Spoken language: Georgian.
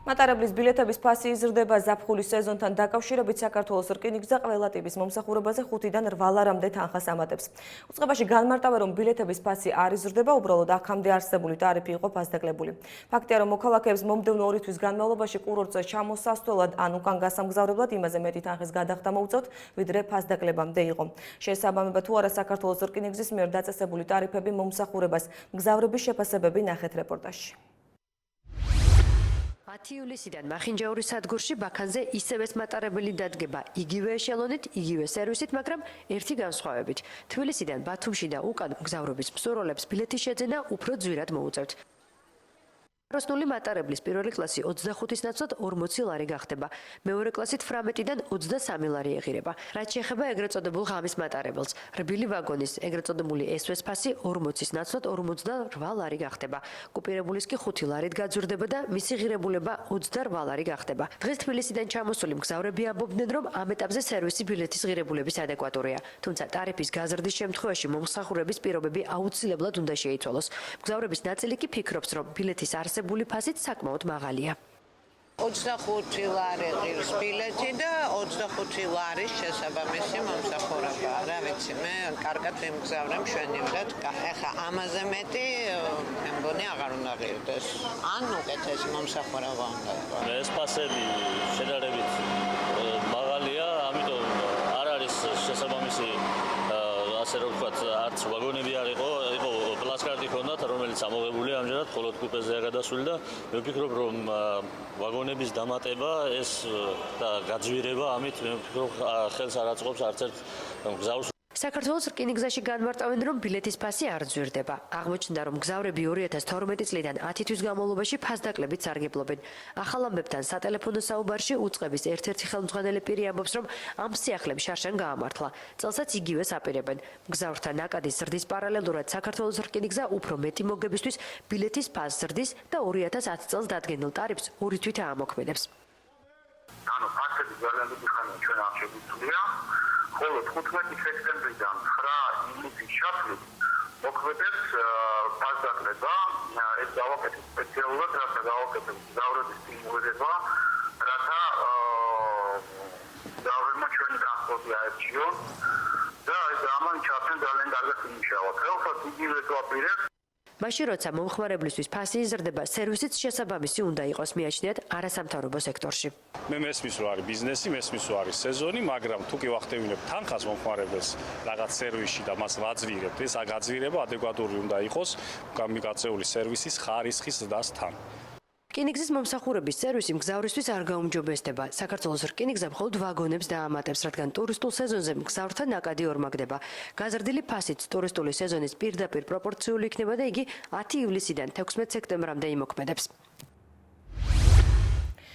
მატარებლის ბილეთების ფასი იზრდება ზაფხულის სეზონთან დაკავშირებით საქართველოს რკინიგზა ყველა ტიპის მომსახურებაზე 5-დან 8 ლარამდე თანხას ამატებს. უწყებაში განმარტავენ, რომ ბილეთების ფასი არ იზრდება, უბრალოდ აქამდე არსებული ტარიფი იყო ფასდაკლებული. ფაქტია, რომ მოქალაქეებს მომდევნო 2 თვის განმავლობაში კურორტზე ჩამოსასვლელად ან უკან გასამგზავრებლად იმაზე მეტი თანხის გადახდა მოუწევთ, ვიდრე ფასდაკლებამდე იყო. შესაბამება თუ არა საქართველოს რკინიგზის მიერ დაწესებული ტარიფები მომსახურებას, მგზავრების შეფასებები ნახეთ რეპორტაჟში. 10 ივლისიდან მახინჯაურის სადგურში ბაქანზე ისევეს მატარებელი დადგება იგივე ეშელონით, იგივე სერვისით, მაგრამ ერთი განსხვავებით. თბილისიდან ბათუმში და უკან მგზავრობის მსურველებს ბილეთის შეძენა უფრო ძვირად მოუწევთ. როსნული მატარებლის პირველი კლასი 25-ის ნაცვლად 40 ლარი გახდება. მეორე კლასით 18-დან 23 ლარი ეღირება. რაც შეეხება ეგრეთ წოდებულ ღამის მატარებელს, რბილი ვაგონის ეგრეთ წოდებული SOS ფასი 40-ის ნაცვლად 48 ლარი გახდება. კუპირებულის კი 5 ლარით გაძვირდება და მისი ღირებულება 28 ლარი გახდება. დღეს თბილისიდან ჩამოსული მგზავრები ამბობდნენ, რომ ამ ეტაპზე სერვისი ბილეთის ღირებულების ადეკვატურია. თუმცა ტარიფის გაზრდის შემთხვევაში მომსახურების პირობები აუცილებლად უნდა შეიცვალოს. მგზავრების ნაწილი კი ფიქრობს, რომ ბილეთის არსებული ფასით საკმაოდ მაღალია. 25 ლარი ღირს ბილეთი და 25 ლარის შესაბამისი მომსახურება. რა ვიცი, მე კარგად ვიმგზავრე მშვენივრად. ეხა ამაზე მეტი მე მგონი აღარ უნდა ღირდეს. ან უკეთესი მომსახურება უნდა იყოს. ეს ფასები შედარებით მაღალია, ამიტომ არ არის შესაბამისი ასე რომ ვთქვათ, არც ვაგონები არ იყო პლასკარტი ჰქონდათ, რომელიც ამოღებულია ამჯერად მხოლოდ კუპეზეა გადასული და მე ვფიქრობ, რომ ვაგონების დამატება ეს და გაძვირება ამით მე ვფიქრობ ხელს არ აწყობს არც ერთ მგზავრს. საქართველოს რკინიგზაში განმარტავენ, რომ ბილეთის ფასი არ ძვირდება. აღმოჩნდა, რომ მგზავრები 2012 წლიდან 10 თვის განმავლობაში ფასდაკლებით სარგებლობენ. ახალ ამბებთან სატელეფონო საუბარში უწყების ერთ-ერთი ხელმძღვანელი პირი ამბობს, რომ ამ სიახლეებს შარშან გაამართლა. წელსაც იგივეს აპირებენ. მგზავრთა ნაკადის ზრდის პარალელურად საქართველოს რკინიგზა უფრო მეტი მოგებისთვის ბილეთის ფასს ზრდის და 2010 წელს დადგენილ ტარიფს 2 თვით აამოქმედებს. ანუ ფასები ძალიან დიდი ხანია ჩვენ არ შეგვიძლია. ხოლო 15 სექტემბრიდან 9 ივლისის ჩათვლით მოქმედებს ფასდაკლება. ეს გავაკეთეთ სპეციალურად, რათა გავაკეთოთ მგზავრების სტიმულირება, რათა მგზავრებმა ჩვენი ტრანსპორტი აერჩიონ და ეს ამან ჩათვლენ ძალიან კარგად იმუშავა. ხელსაც იგივე ვაპირებთ. მაშინ როცა მომხმარებლისთვის ფასი იზრდება, სერვისიც შესაბამისი უნდა იყოს, მიაჩნიათ არასამთავრობო სექტორში. მე მესმის რომ არის ბიზნესი, მესმის რომ არის სეზონი, მაგრამ თუ კი ვახდევინებთ თანხას მომხმარებელს რაღაც სერვისში და მას ვაძვირებთ, ეს აგაძვირება ადეკვატური უნდა იყოს გამიგაწეული სერვისის ხარისხის ზრდასთან. რკინიგზის მომსახურების სერვისი მგზავრისთვის არ გაუმჯობესდება. საქართველოს რკინიგზა მხოლოდ ვაგონებს დაამატებს, რადგან ტურისტულ სეზონზე მგზავრთა ნაკადი ორმაგდება. გაზრდილი ფასით ტურისტული სეზონის პირდაპირ პროპორციული იქნება და იგი 10 ივლისიდან 16 სექტემბრამდე იმოქმედებს.